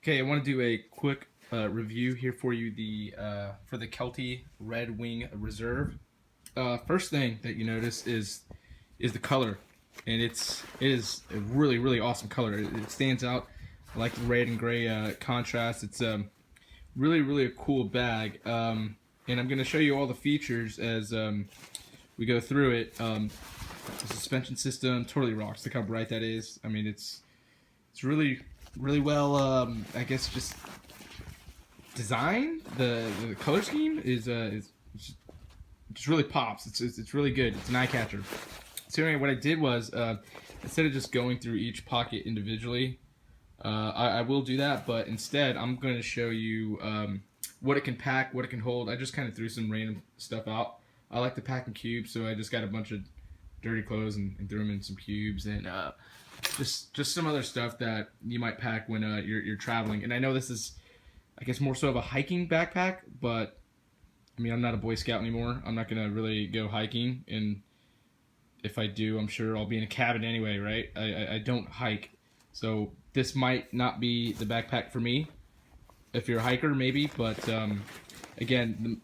Okay, I want to do a quick review here for you for the Kelty Redwing Reserve. First thing that you notice is the color, and it is a really awesome color. It stands out. I like the red and gray contrast. It's really a cool bag, and I'm going to show you all the features as we go through it. The suspension system totally rocks. Look how bright that is. I mean, it's really well, I guess, just designed. The color scheme is just really pops. It's really good. It's an eye catcher. So anyway, what I did was instead of just going through each pocket individually, I will do that, but instead I'm going to show you what it can pack, what it can hold. I just kind of threw some random stuff out. I like to pack in cubes, so I just got a bunch of dirty clothes and threw them in some cubes, and just some other stuff that you might pack when you're traveling. And I know this is, I guess, more so of a hiking backpack, but I mean, I'm not a Boy Scout anymore. I'm not gonna really go hiking, and if I do, I'm sure I'll be in a cabin anyway, right? I don't hike, so this might not be the backpack for me. If you're a hiker, maybe, but again,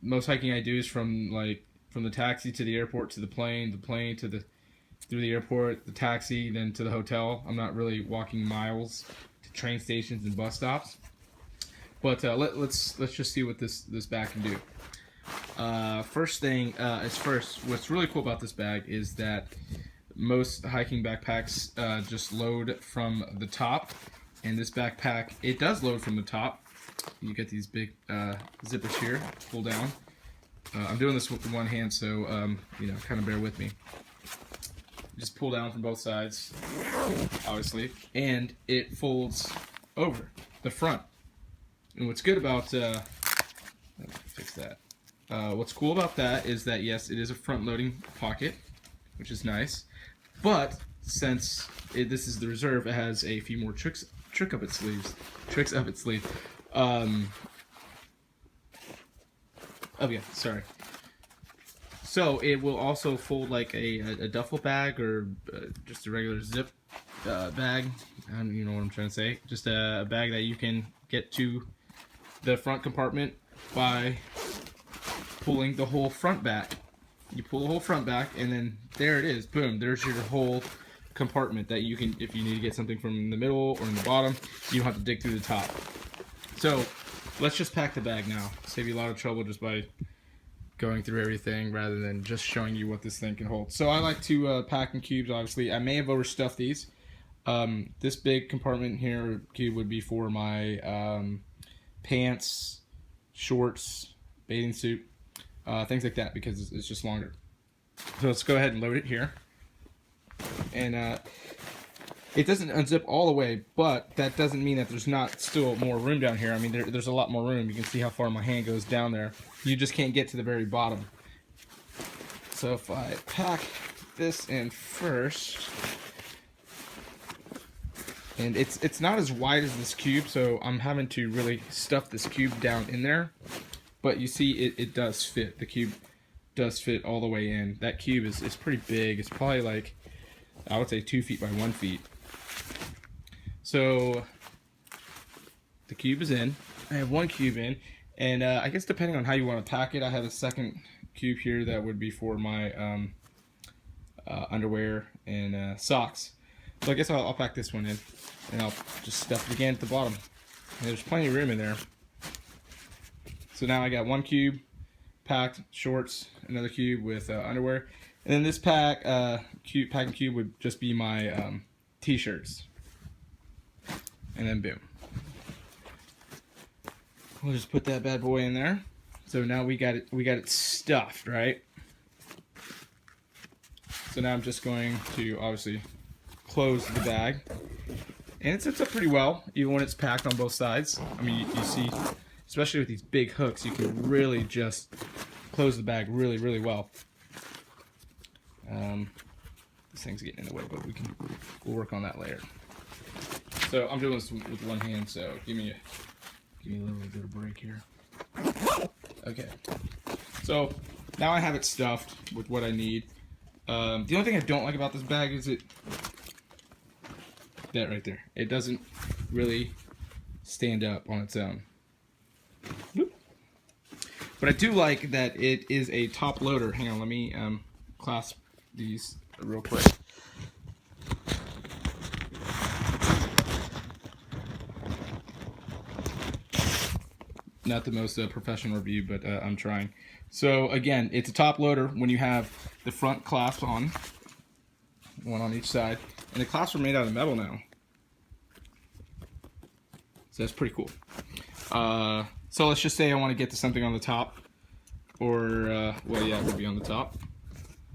most hiking I do is from the taxi to the airport to the plane to through the airport, the taxi, then to the hotel. I'm not really walking miles to train stations and bus stops. But let's just see what this bag can do. First thing is first. What's really cool about this bag is that most hiking backpacks just load from the top, and this backpack, it does load from the top. You get these big zippers here, pull down. I'm doing this with one hand, so kind of bear with me. Just pull down from both sides, obviously, and it folds over the front. And what's good about fix that. What's cool about that is that yes, it is a front-loading pocket, which is nice. But since this is the Reserve, it has a few more tricks up its sleeve. Oh yeah, sorry. So it will also fold like a duffel bag or just a regular zip bag. You know what I'm trying to say. Just a bag that you can get to the front compartment by pulling the whole front back. You pull the whole front back, and then there it is. Boom! There's your whole compartment that you can, if you need to get something from the middle or in the bottom, you don't have to dig through the top. So let's just pack the bag now. Save you a lot of trouble just by going through everything rather than just showing you what this thing can hold. So I like to pack in cubes, obviously. I may have overstuffed these. This big compartment here cube would be for my pants, shorts, bathing suit, things like that, because it's just longer. So let's go ahead and load it here. And it doesn't unzip all the way, but that doesn't mean that there's not still more room down here. I mean, there's a lot more room. You can see how far my hand goes down there. You just can't get to the very bottom. So if I pack this in first, and it's not as wide as this cube, so I'm having to really stuff this cube down in there. But you see, it does fit. The cube does fit all the way in. That cube is pretty big. It's probably like, I would say 2 feet by 1 feet. So the cube is in. I have one cube in, and I guess depending on how you want to pack it, I have a second cube here that would be for my underwear and socks. So I guess I'll pack this one in, and I'll just stuff it again at the bottom. And there's plenty of room in there. So now I got one cube packed, shorts, another cube with underwear, and then this packing cube would just be my t-shirts. And then boom. We'll just put that bad boy in there. So now we got it stuffed, right? So now I'm just going to obviously close the bag. And it sits up pretty well, even when it's packed on both sides. I mean, you see, especially with these big hooks, you can really just close the bag really well. This thing's getting in the way, but we'll work on that later. So I'm doing this with one hand, so give me a little bit of break here. Okay. So now I have it stuffed with what I need. The only thing I don't like about this bag is that right there. It doesn't really stand up on its own. But I do like that it is a top loader. Hang on, let me clasp these real quick. Not the most professional review, but I'm trying. So again, it's a top loader when you have the front clasp on, one on each side, and the clasps are made out of metal now. So that's pretty cool. So let's just say I want to get to something on the top, or well, yeah, it would be on the top.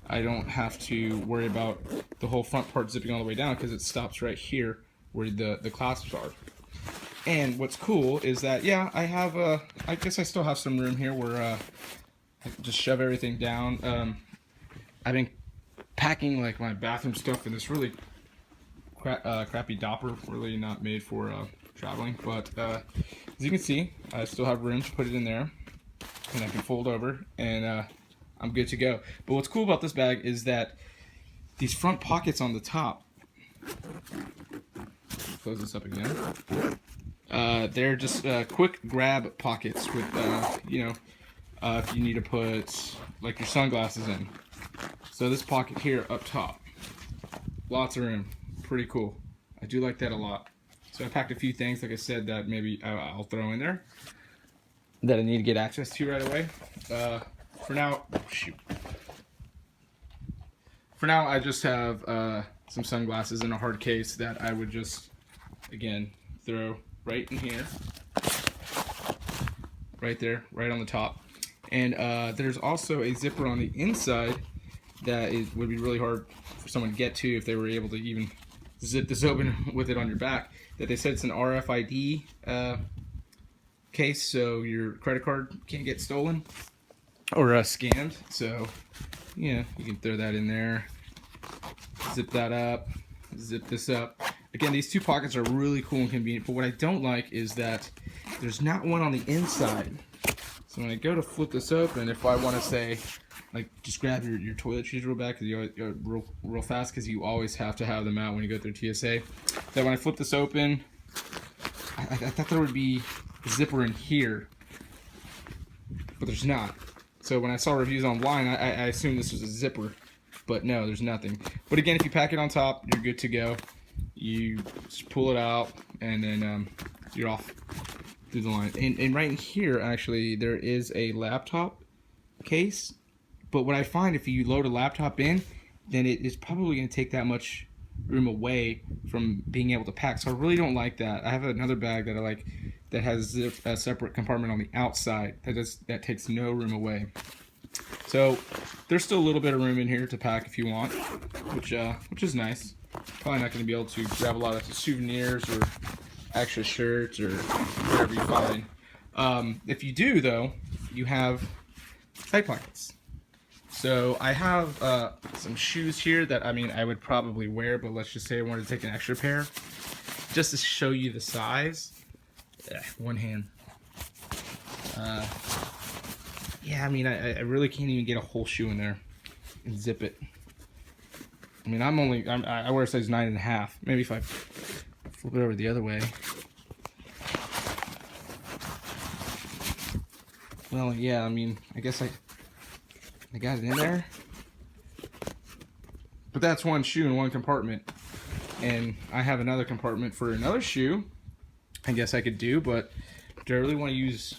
I don't have to worry about the whole front part zipping all the way down because it stops right here where the clasps are. And what's cool is that, yeah, I have I guess I still have some room here where I can just shove everything down. I've been packing like my bathroom stuff in this really crappy dopper, really not made for traveling. But as you can see, I still have room to put it in there, and I can fold over, and I'm good to go. But what's cool about this bag is that these front pockets on the top, close this up again, they're just quick grab pockets with, you know, if you need to put like your sunglasses in. So this pocket here up top, lots of room, pretty cool. I do like that a lot. So I packed a few things, like I said, that maybe I'll throw in there that I need to get access to right away. For now, oh, shoot. For now, I just have some sunglasses in a hard case that I would just, again, throw right in here, right there, right on the top. And there's also a zipper on the inside that would be really hard for someone to get to if they were able to even zip this open with it on your back. That they said it's an RFID case, so your credit card can't get stolen or scanned. So, you know, you can throw that in there, zip that up, zip this up. Again, these two pockets are really cool and convenient, but what I don't like is that there's not one on the inside. So when I go to flip this open, if I want to say, like, just grab your toiletries real back, because real fast, because you always have to have them out when you go through TSA. That when I flip this open, I thought there would be a zipper in here, but there's not. So when I saw reviews online, I assumed this was a zipper, but no, there's nothing. But again, if you pack it on top, you're good to go. You just pull it out, and then you're off through the line. And right in here, actually, there is a laptop case. But what I find, if you load a laptop in, then it is probably going to take that much room away from being able to pack. So I really don't like that. I have another bag that I like that has a separate compartment on the outside that takes no room away. So there's still a little bit of room in here to pack if you want, which is nice. Probably not going to be able to grab a lot of souvenirs or extra shirts or whatever you find. If you do, though, you have side pockets. So I have some shoes here that, I mean, I would probably wear, but let's just say I wanted to take an extra pair just to show you the size. One hand. Yeah, I mean, I really can't even get a whole shoe in there and zip it. I mean, I wear a size 9.5. Maybe if I flip it over the other way. Well, yeah, I mean, I guess I got it in there. But that's one shoe in one compartment. And I have another compartment for another shoe. I guess I could do, but do I really want to use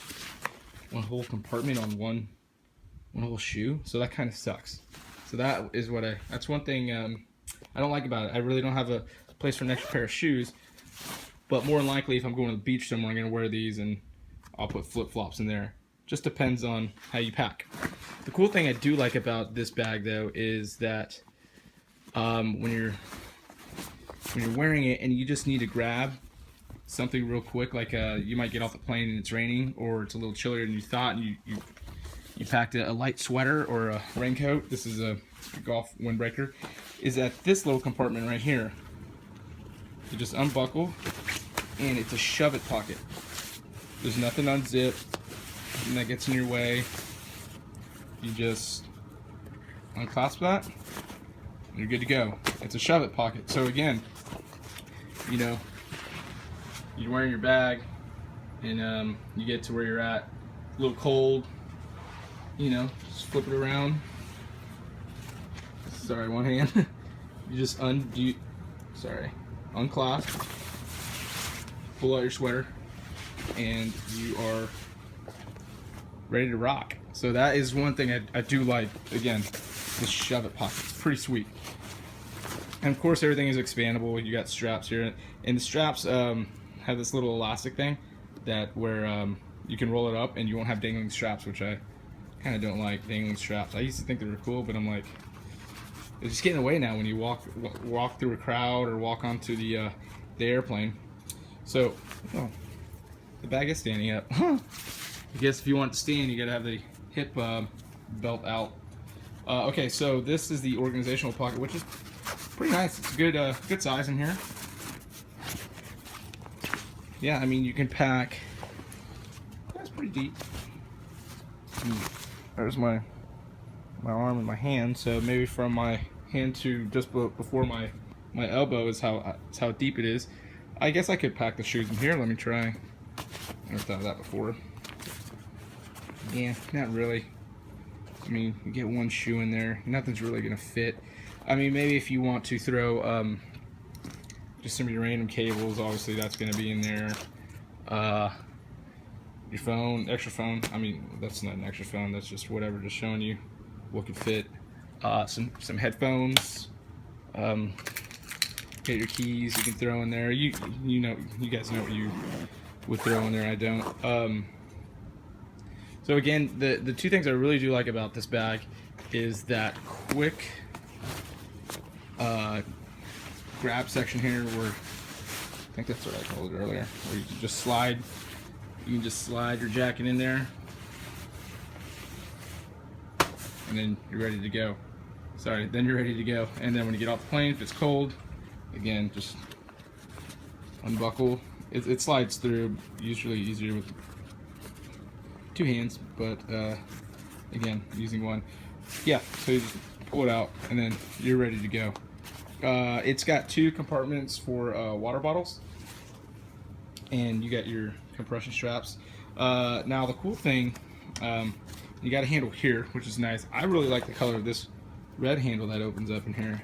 one whole compartment on one whole shoe? So that kind of sucks. So that is that's one thing I don't like about it. I really don't have a place for an extra pair of shoes. But more than likely, if I'm going to the beach somewhere, I'm going to wear these and I'll put flip-flops in there. Just depends on how you pack. The cool thing I do like about this bag, though, is that when you're wearing it and you just need to grab something real quick, like you might get off the plane and it's raining, or it's a little chillier than you thought, and you packed a light sweater or a raincoat. This is a golf windbreaker. Is that this little compartment right here? You just unbuckle, and it's a shove it pocket. There's nothing unzipped, and that gets in your way. You just unclasp that, and you're good to go. It's a shove it pocket. So again, you know, you're wearing your bag, and you get to where you're at. A little cold, you know, just flip it around. Sorry, one hand. You just unclasp, pull out your sweater, and you are ready to rock. So that is one thing I do like. Again, this shove it pocket. It's pretty sweet. And of course, everything is expandable. You got straps here, and the straps have this little elastic thing that where you can roll it up, and you won't have dangling straps, which I kind of don't like, dangling straps. I used to think they were cool, but I'm like, it's just getting in the way now when you walk through a crowd or walk onto the airplane. So, oh, the bag is standing up. I guess if you want it to stand, you gotta have the hip belt out. Okay, so this is the organizational pocket, which is pretty nice. It's a good size in here. Yeah, I mean, you can pack. That's pretty deep. There's my arm and my hand, so maybe from my hand to just before my elbow is how deep it is. I guess I could pack the shoes in here. Let me try. I never thought of that before. Yeah, not really. I mean, you get one shoe in there, nothing's really gonna fit. I mean, maybe if you want to throw just some of your random cables, obviously that's gonna be in there. Your phone, extra phone. I mean, that's not an extra phone. That's just whatever, just showing you what could fit. Some headphones. Get your keys. You can throw in there. You know, you guys know what you would throw in there. I don't. So again, the two things I really do like about this bag is that quick grab section here, where I think that's what I called it earlier, where you can just slide. You can just slide your jacket in there, and then you're ready to go. Sorry, then you're ready to go. And then when you get off the plane, if it's cold, again, just unbuckle. It slides through, usually easier with two hands, but again, using one. Yeah, so you just pull it out, and then you're ready to go. It's got two compartments for water bottles, and you got your compression straps. Now the cool thing, you got a handle here, which is nice. I really like the color of this red handle that opens up in here.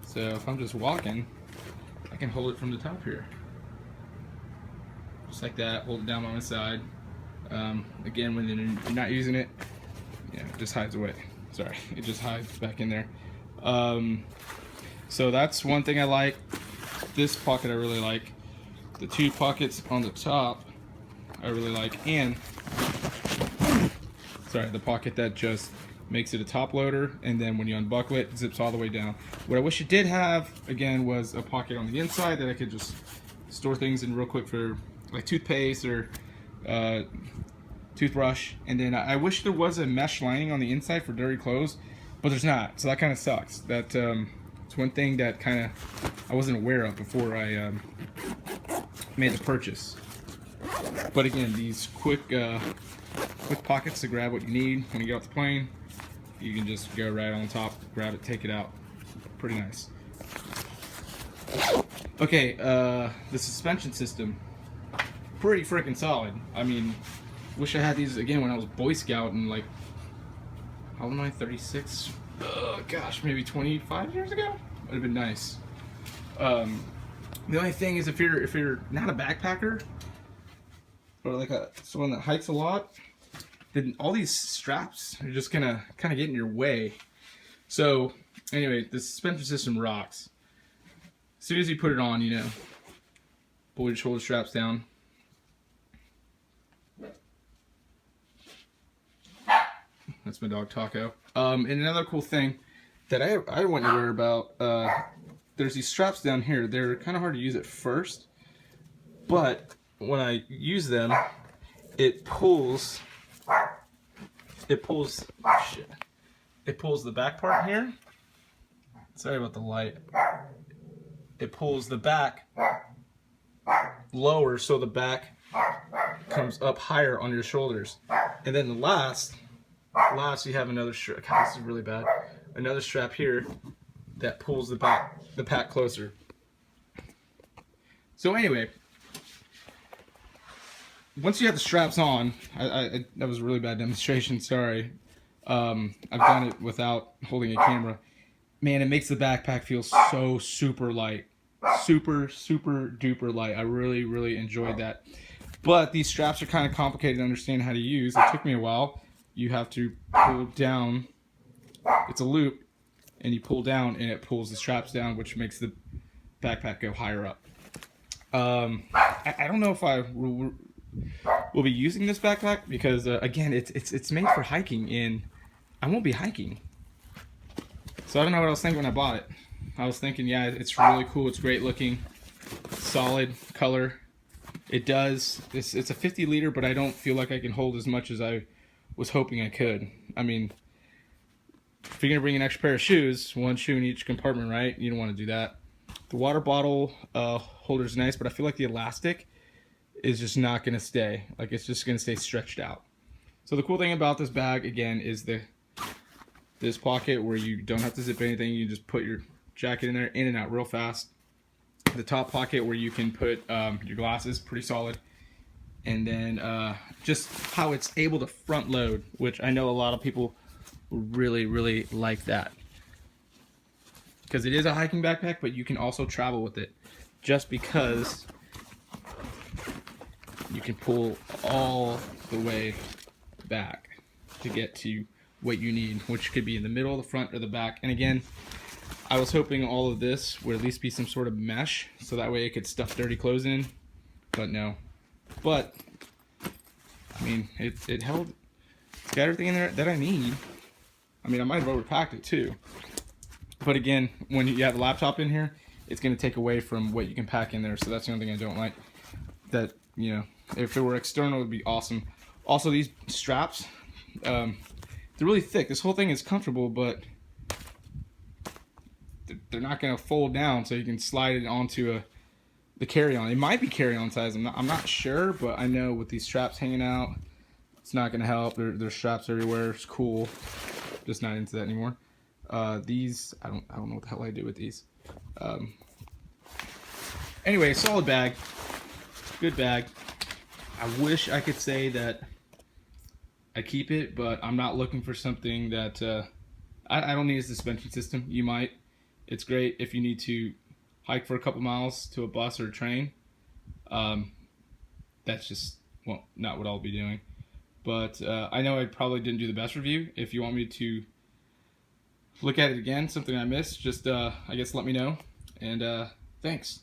So if I'm just walking, I can hold it from the top here, just like that. Hold it down by my side. Again, when you're not using it, yeah, it just hides away. Sorry, it just hides back in there. So that's one thing I like. This pocket I really like. The two pockets on the top I really like, and sorry, the pocket that just makes it a top loader, and then when you unbuckle it, it zips all the way down. What I wish it did have, again, was a pocket on the inside that I could just store things in real quick for like toothpaste or toothbrush. And then I wish there was a mesh lining on the inside for dirty clothes, but there's not, so that kind of sucks. That it's one thing that kind of I wasn't aware of before I made the purchase. But again, these quick pockets to grab what you need when you get off the plane. You can just go right on top, grab it, take it out. Pretty nice. Okay, the suspension system, pretty freaking solid. I mean, wish I had these again when I was Boy Scout and like, how old am I? 36? Gosh, maybe 25 years ago. Would have been nice. The only thing is, if you're not a backpacker or like someone that hikes a lot, then all these straps are just gonna kind of get in your way. So anyway, the suspension system rocks. As soon as you put it on, you know, pull your shoulder straps down. That's my dog Taco. And another cool thing that I wasn't aware about, there's these straps down here. They're kind of hard to use at first, but when I use them, it pulls the back part here. Sorry about the light. It pulls the back lower, so the back comes up higher on your shoulders. And then the last you have another strap. God, this is really bad. Another strap here that pulls the pack closer. So anyway, once you have the straps on, that was a really bad demonstration. Sorry. I've done it without holding a camera. Man, it makes the backpack feel so super light, super duper light. I really enjoyed that. But these straps are kind of complicated to understand how to use. It took me a while. You have to pull down. It's a loop, and you pull down, and it pulls the straps down, which makes the backpack go higher up. I don't know if I will be using this backpack because again, it's made for hiking, and I won't be hiking. So I don't know what I was thinking when I bought it. I was thinking, yeah, it's really cool. It's great looking, solid color. It does. It's a 50 liter, but I don't feel like I can hold as much as I was hoping I could. I mean, if you're gonna bring an extra pair of shoes, one shoe in each compartment, right? You don't want to do that. The water bottle holder is nice, but I feel like the elastic is just not gonna stay. Like it's just gonna stay stretched out. So the cool thing about this bag again is this pocket where you don't have to zip anything. You just put your jacket in there, in and out real fast. The top pocket where you can put your glasses, pretty solid. And then just how it's able to front load, which I know a lot of people really like that. Because it is a hiking backpack, but you can also travel with it. Just because you can pull all the way back to get to what you need, which could be in the middle, the front, or the back. And again, I was hoping all of this would at least be some sort of mesh, so that way it could stuff dirty clothes in, but no. But, I mean, it held, it's got everything in there that I need. I mean, I might have overpacked it too. But again, when you have a laptop in here, it's going to take away from what you can pack in there, so that's the only thing I don't like. That, you know, if it were external, it would be awesome. Also, these straps, they're really thick. This whole thing is comfortable, but they're not going to fold down, so you can slide it onto the carry-on. It might be carry-on size. I'm not sure, but I know with these straps hanging out, it's not going to help. There's straps everywhere. It's cool. Just not into that anymore. These, I don't know what the hell I do with these. Anyway, solid bag. Good bag. I wish I could say that I keep it, but I'm not looking for something that I don't need a suspension system. You might. It's great if you need to hike for a couple miles to a bus or a train. That's just, well, not what I'll be doing. But I know I probably didn't do the best review. If you want me to look at it again, something I missed, just I guess let me know. And thanks.